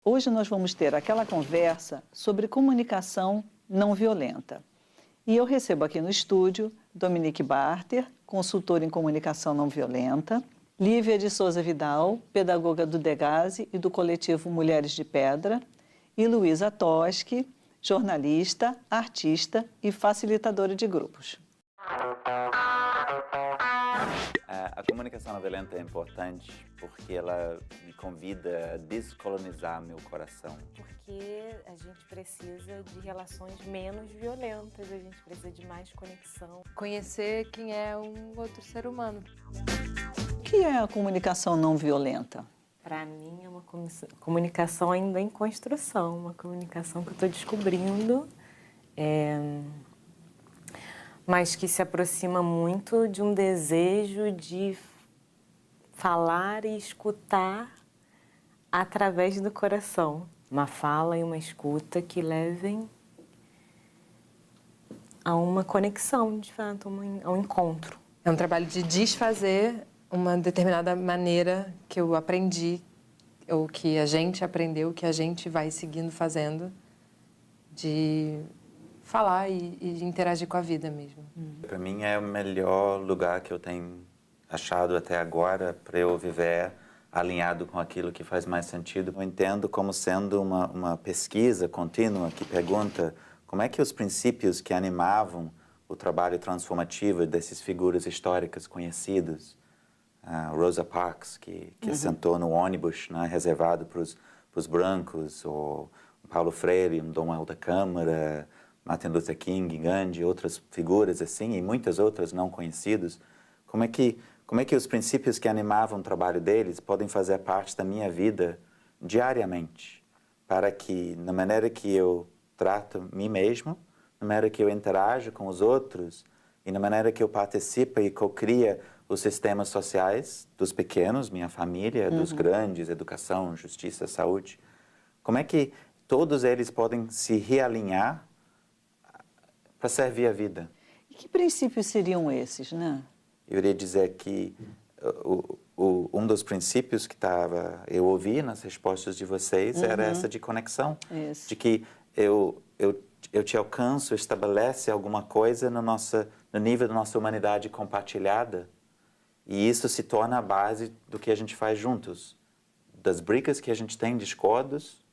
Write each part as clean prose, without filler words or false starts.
Hoje nós vamos ter aquela conversa sobre comunicação não violenta. E eu recebo aqui no estúdio Dominique Barter, consultora em comunicação não violenta, Lívia de Souza Vidal, pedagoga do Degase e do coletivo Mulheres de Pedra, e Luísa Toschi, jornalista, artista e facilitadora de grupos. A comunicação não violenta é importante porque ela me convida a descolonizar meu coração. Porque a gente precisa de relações menos violentas, a gente precisa de mais conexão. Conhecer quem é um outro ser humano. O que é a comunicação não violenta? Para mim é uma comunicação ainda em construção, uma comunicação que eu estou descobrindo, mas que se aproxima muito de um desejo de falar e escutar através do coração. Uma fala e uma escuta que levem a uma conexão, de fato, a um encontro. É um trabalho de desfazer uma determinada maneira que eu aprendi, ou que a gente aprendeu, que a gente vai seguindo fazendo, de falar e interagir com a vida mesmo. Para mim é o melhor lugar que eu tenho achado até agora para eu viver alinhado com aquilo que faz mais sentido. Eu entendo como sendo uma pesquisa contínua que pergunta como é que os princípios que animavam o trabalho transformativo dessas figuras históricas conhecidas, Rosa Parks, que sentou no ônibus, né, reservado para os brancos, ou Paulo Freire, Dom Manuel da Câmara, Martin Luther King, Gandhi, outras figuras assim, e muitas outras não conhecidas. Como é que os princípios que animavam o trabalho deles podem fazer parte da minha vida diariamente, para que, na maneira que eu trato mim mesmo, na maneira que eu interajo com os outros e na maneira que eu participo e co-cria os sistemas sociais dos pequenos, minha família, dos grandes, educação, justiça, saúde, como é que todos eles podem se realinhar para servir a vida? E que princípios seriam esses, né? Eu iria dizer que um dos princípios que eu ouvi nas respostas de vocês era essa de conexão. Isso. De que eu te alcanço, estabelece alguma coisa no nível da nossa humanidade compartilhada. E isso se torna a base do que a gente faz juntos. Das brigas que a gente tem, discordos,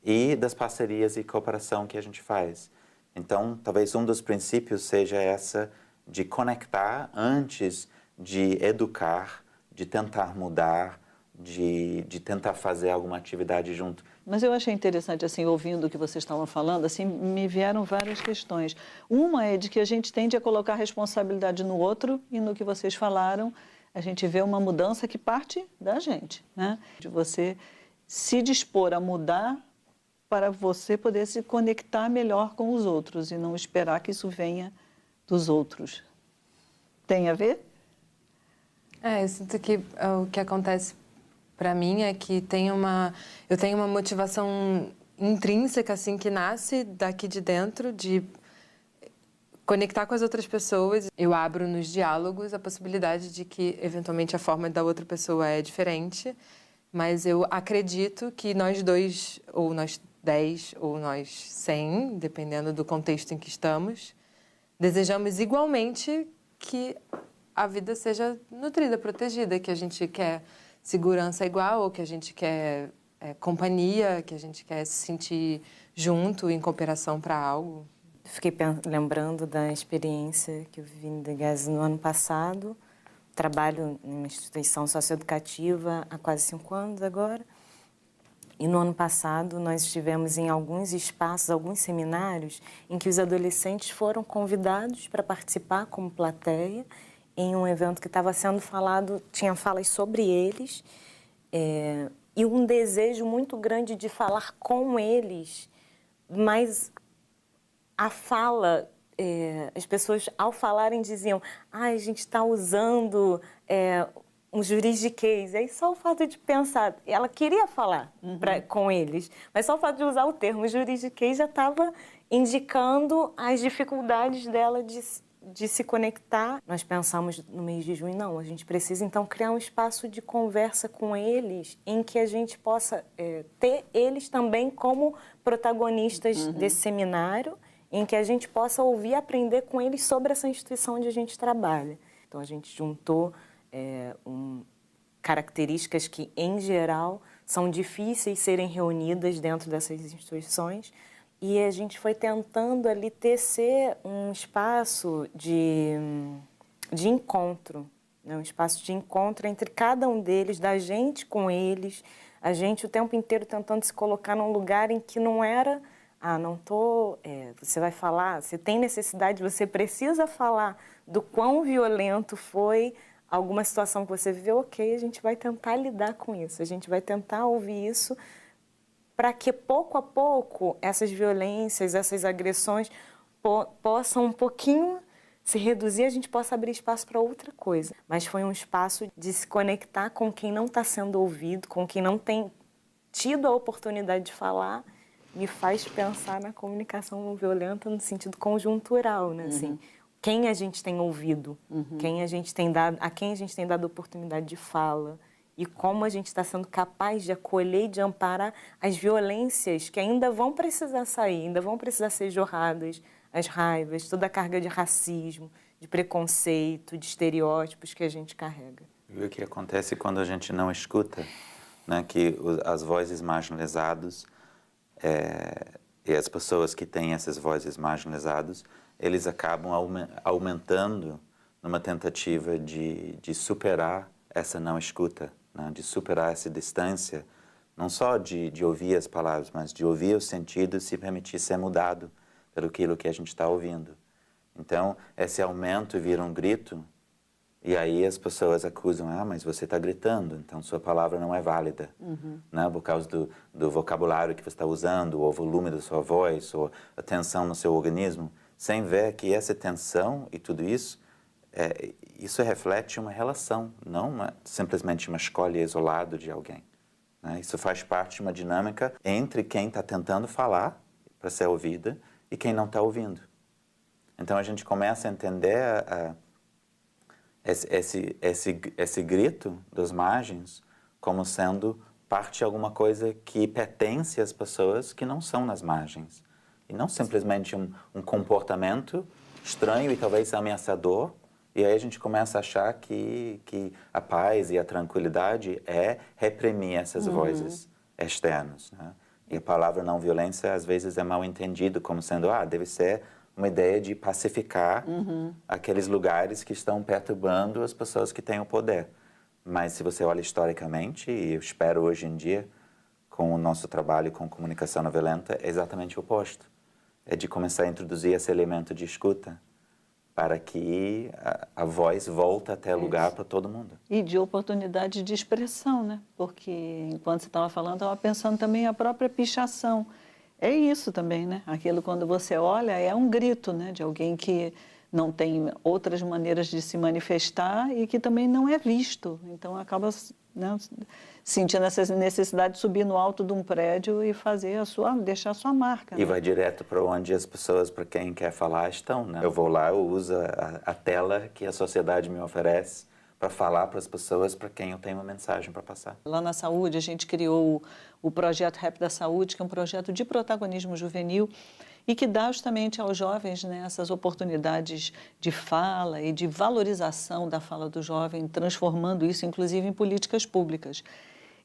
e das parcerias e cooperação que a gente faz. Então, talvez um dos princípios seja essa de conectar antes de educar, de tentar mudar, de tentar fazer alguma atividade junto. Mas eu achei interessante, assim, ouvindo o que vocês estavam falando, assim, me vieram várias questões. Uma é de que a gente tende a colocar responsabilidade no outro, e no que vocês falaram, a gente vê uma mudança que parte da gente, né? De você se dispor a mudar para você poder se conectar melhor com os outros e não esperar que isso venha dos outros. Tem a ver? Eu sinto que o que acontece para mim é que eu tenho uma motivação intrínseca, assim, que nasce daqui de dentro, de conectar com as outras pessoas. Eu abro nos diálogos a possibilidade de que, eventualmente, a forma da outra pessoa é diferente, mas eu acredito que nós dois, ou nós 10, ou nós 100, dependendo do contexto em que estamos, desejamos igualmente que a vida seja nutrida, protegida, que a gente quer segurança igual, ou que a gente quer companhia, que a gente quer se sentir junto, em cooperação para algo. Fiquei lembrando da experiência que eu vivi no Degase no ano passado. Trabalho em uma instituição socioeducativa há quase 5 anos agora. E no ano passado nós estivemos em alguns espaços, alguns seminários, em que os adolescentes foram convidados para participar como plateia em um evento que estava sendo falado, tinha falas sobre eles, e um desejo muito grande de falar com eles, mas a fala, as pessoas ao falarem diziam, a gente está usando um juridiquês. Aí só o fato de pensar, ela queria falar com eles, mas só o fato de usar o termo juridiquês já estava indicando as dificuldades dela de se conectar. Nós pensamos no mês de junho, não, a gente precisa então criar um espaço de conversa com eles, em que a gente possa ter eles também como protagonistas desse seminário, em que a gente possa ouvir e aprender com eles sobre essa instituição onde a gente trabalha. Então a gente juntou características que, em geral, são difíceis serem reunidas dentro dessas instituições, e a gente foi tentando ali tecer um espaço de encontro, né? Um espaço de encontro entre cada um deles, da gente com eles, a gente o tempo inteiro tentando se colocar num lugar em que não era, você vai falar, você tem necessidade, você precisa falar do quão violento foi alguma situação que você viveu, ok, a gente vai tentar lidar com isso, a gente vai tentar ouvir isso, para que pouco a pouco essas violências, essas agressões possam um pouquinho se reduzir, a gente possa abrir espaço para outra coisa. Mas foi um espaço de se conectar com quem não está sendo ouvido, com quem não tem tido a oportunidade de falar, me faz pensar na comunicação não violenta no sentido conjuntural, né? Assim, quem a gente tem ouvido, a quem a gente tem dado oportunidade de fala, e como a gente está sendo capaz de acolher e de amparar as violências que ainda vão precisar sair, ainda vão precisar ser jorradas, as raivas, toda a carga de racismo, de preconceito, de estereótipos que a gente carrega. E o que acontece quando a gente não escuta, né? Que as vozes marginalizadas e as pessoas que têm essas vozes marginalizadas, eles acabam aumentando numa tentativa de superar essa não escuta, né? De superar essa distância, não só de ouvir as palavras, mas de ouvir os sentidos e se permitir ser mudado pelo aquilo que a gente está ouvindo. Então, esse aumento vira um grito, e aí as pessoas acusam, mas você está gritando, então sua palavra não é válida, né? Por causa do vocabulário que você está usando, ou o volume da sua voz, ou a tensão no seu organismo, sem ver que essa tensão e tudo isso, isso reflete uma relação, não simplesmente uma escolha isolada de alguém, né? Isso faz parte de uma dinâmica entre quem está tentando falar para ser ouvida e quem não está ouvindo. Então a gente começa a entender esse grito das margens como sendo parte de alguma coisa que pertence às pessoas que não são nas margens. E não simplesmente um comportamento estranho e talvez ameaçador. E aí a gente começa a achar que a paz e a tranquilidade é reprimir essas vozes externas, né? E a palavra não violência às vezes é mal entendido como sendo, deve ser uma ideia de pacificar aqueles lugares que estão perturbando as pessoas que têm o poder. Mas se você olha historicamente, e eu espero hoje em dia, com o nosso trabalho com comunicação não violenta, é exatamente o oposto. É de começar a introduzir esse elemento de escuta para que a voz volte até lugar para todo mundo. E de oportunidade de expressão, né? Porque enquanto você estava falando, eu estava pensando também a própria pichação. É isso também, né? Aquilo quando você olha é um grito, né? De alguém que não tem outras maneiras de se manifestar e que também não é visto. Então acaba, né, sentindo essa necessidade de subir no alto de um prédio e deixar a sua marca. E vai direto para onde as pessoas, para quem quer falar, estão, né? Eu vou lá, eu uso a tela que a sociedade me oferece para falar para as pessoas para quem eu tenho uma mensagem para passar. Lá na saúde, a gente criou o projeto Rap da Saúde, que é um projeto de protagonismo juvenil e que dá justamente aos jovens, né, essas oportunidades de fala e de valorização da fala do jovem, transformando isso, inclusive, em políticas públicas.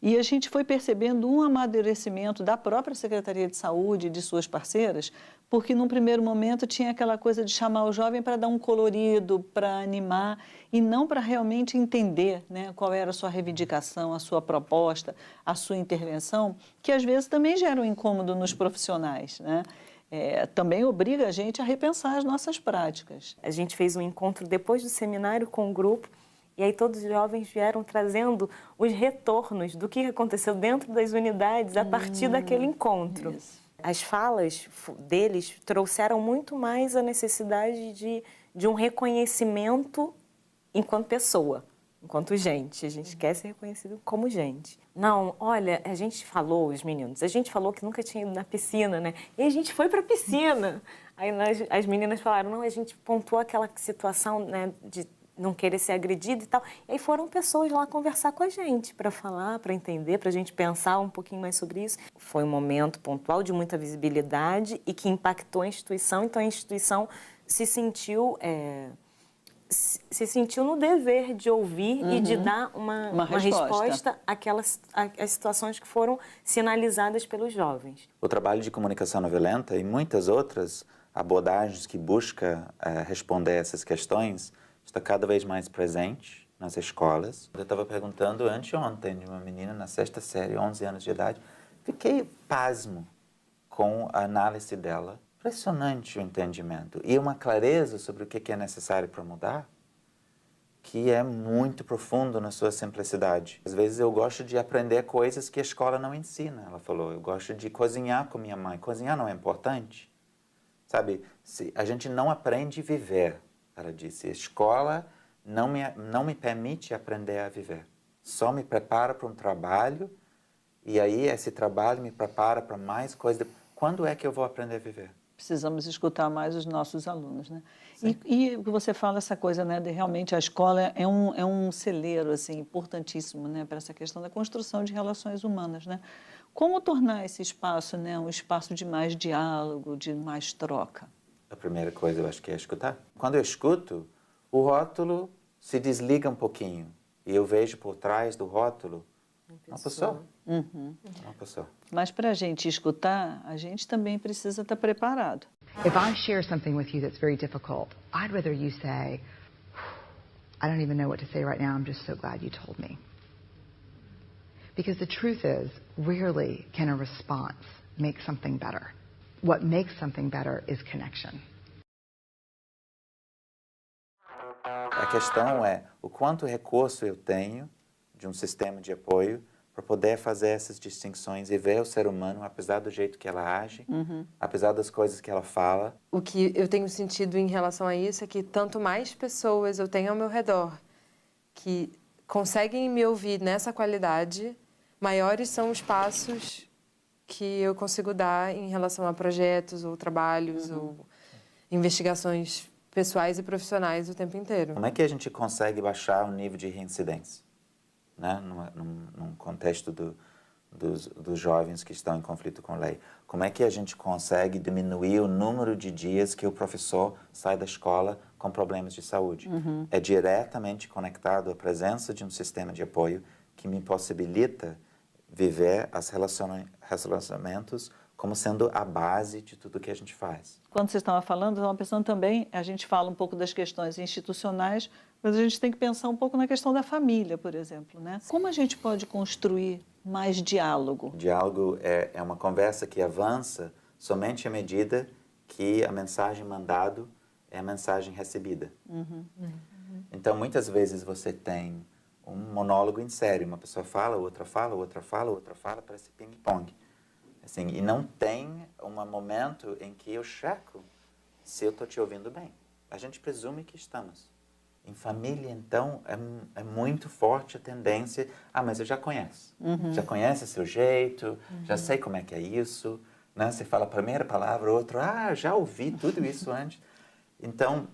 E a gente foi percebendo um amadurecimento da própria Secretaria de Saúde e de suas parceiras, porque num primeiro momento tinha aquela coisa de chamar o jovem para dar um colorido, para animar, e não para realmente entender, né, qual era a sua reivindicação, a sua proposta, a sua intervenção, que às vezes também gera um incômodo nos profissionais, né? Também obriga a gente a repensar as nossas práticas. A gente fez um encontro depois do seminário com o grupo E aí todos os jovens vieram trazendo os retornos do que aconteceu dentro das unidades a partir daquele encontro. Isso. As falas deles trouxeram muito mais a necessidade de um reconhecimento enquanto pessoa, enquanto gente. A gente quer ser reconhecido como gente. Não, olha, a gente falou, os meninos, a gente falou que nunca tinha ido na piscina, né? E a gente foi para a piscina. Aí as meninas falaram, não, a gente pontuou aquela situação, né, de não querer ser agredido e tal. E aí foram pessoas lá conversar com a gente para falar, para entender, para a gente pensar um pouquinho mais sobre isso. Foi um momento pontual de muita visibilidade e que impactou a instituição. Então, a instituição se sentiu no dever de ouvir e de dar uma resposta às situações que foram sinalizadas pelos jovens. O trabalho de comunicação não violenta e muitas outras abordagens que buscam responder essas questões está cada vez mais presente nas escolas. Eu estava perguntando anteontem de uma menina na 6ª série, 11 anos de idade. Fiquei pasmo com a análise dela. Impressionante o entendimento. E uma clareza sobre o que é necessário para mudar, que é muito profundo na sua simplicidade. Às vezes eu gosto de aprender coisas que a escola não ensina, ela falou. Eu gosto de cozinhar com minha mãe. Cozinhar não é importante? Sabe, a gente não aprende a viver. Ela disse, a escola não me permite aprender a viver. Só me prepara para um trabalho e aí esse trabalho me prepara para mais coisas. Quando é que eu vou aprender a viver? Precisamos escutar mais os nossos alunos, né? E o que você fala, essa coisa, né, de realmente a escola é um celeiro, assim, importantíssimo, né, para essa questão da construção de relações humanas, né? Como tornar esse espaço, né, um espaço de mais diálogo, de mais troca? A primeira coisa eu acho que é escutar. Quando eu escuto, o rótulo se desliga um pouquinho e eu vejo por trás do rótulo uma pessoa. Uma pessoa. Mas para a gente escutar, a gente também precisa estar preparado. If I share something with you that's very difficult, I'd rather you say, I don't even know what to say right now, I'm just so glad you told me. Because the truth is, rarely can a response make something better. What makes something better is connection. A questão é o quanto recurso eu tenho de um sistema de apoio para poder fazer essas distinções e ver o ser humano, apesar do jeito que ela age, apesar das coisas que ela fala. O que eu tenho sentido em relação a isso é que tanto mais pessoas eu tenho ao meu redor que conseguem me ouvir nessa qualidade, maiores são os passos que eu consigo dar em relação a projetos ou trabalhos ou investigações pessoais e profissionais o tempo inteiro. Como é que a gente consegue baixar o nível de reincidência, né? Num contexto dos jovens que estão em conflito com a lei? Como é que a gente consegue diminuir o número de dias que o professor sai da escola com problemas de saúde? É diretamente conectado à presença de um sistema de apoio que me possibilita viver os relacionamentos como sendo a base de tudo que a gente faz. Quando você estava falando, eu estava pensando também, a gente fala um pouco das questões institucionais, mas a gente tem que pensar um pouco na questão da família, por exemplo, né? Como a gente pode construir mais diálogo? O diálogo é uma conversa que avança somente à medida que a mensagem mandada é a mensagem recebida. Então, muitas vezes você tem um monólogo em série, uma pessoa fala, outra fala, outra fala, outra fala, parece ping-pong. Assim, e não tem um momento em que eu checo se eu estou te ouvindo bem. A gente presume que estamos. Em família, então, é muito forte a tendência, mas eu já conheço. Já conhece seu jeito, já sei como é que é isso. Né? Você fala a primeira palavra, outra, já ouvi tudo isso antes. Então,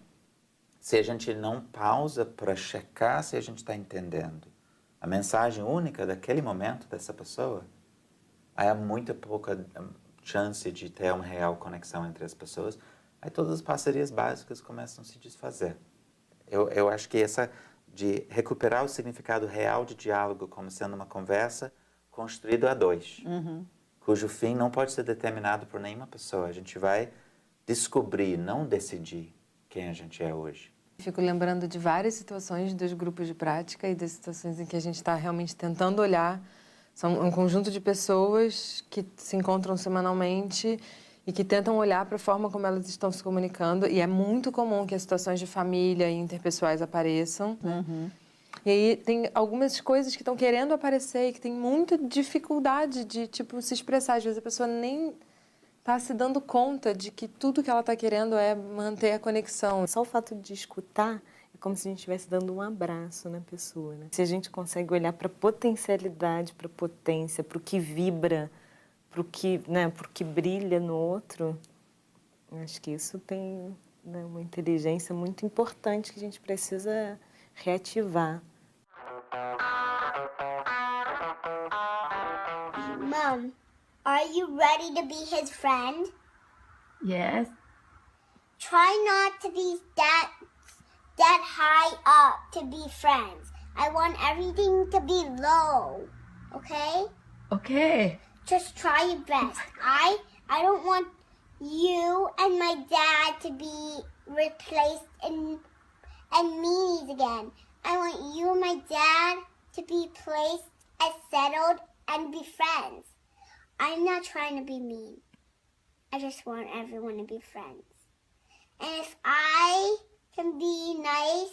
se a gente não pausa para checar se a gente está entendendo a mensagem única daquele momento dessa pessoa, há muito pouca chance de ter uma real conexão entre as pessoas. Aí todas as parcerias básicas começam a se desfazer. Eu acho que essa de recuperar o significado real de diálogo como sendo uma conversa construída a dois, cujo fim não pode ser determinado por nenhuma pessoa. A gente vai descobrir, não decidir quem a gente é hoje. Fico lembrando de várias situações dos grupos de prática e das situações em que a gente está realmente tentando olhar. São um conjunto de pessoas que se encontram semanalmente e que tentam olhar para a forma como elas estão se comunicando. E é muito comum que as situações de família e interpessoais apareçam. Né? E aí tem algumas coisas que estão querendo aparecer e que tem muita dificuldade de, tipo, se expressar. Às vezes a pessoa nem tá se dando conta de que tudo que ela tá querendo é manter a conexão. Só o fato de escutar é como se a gente estivesse dando um abraço na pessoa, né? Se a gente consegue olhar para a potencialidade, para a potência, para o que vibra, para o que, né, pro que brilha no outro, acho que isso tem, né, uma inteligência muito importante que a gente precisa reativar. Mom, are you ready to be his friend? Yes. Try not to be that high up to be friends. I want everything to be low, okay? Okay. Just try your best. I don't want you and my dad to be replaced and meanies again. I want you and my dad to be placed as settled and be friends. I'm not trying to be mean. I just want everyone to be friends. And if I can be nice,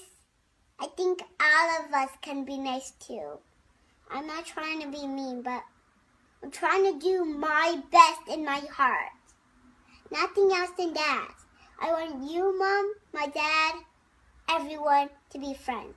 I think all of us can be nice too. I'm not trying to be mean, but I'm trying to do my best in my heart. Nothing else than that. I want you, Mom, my dad, everyone to be friends.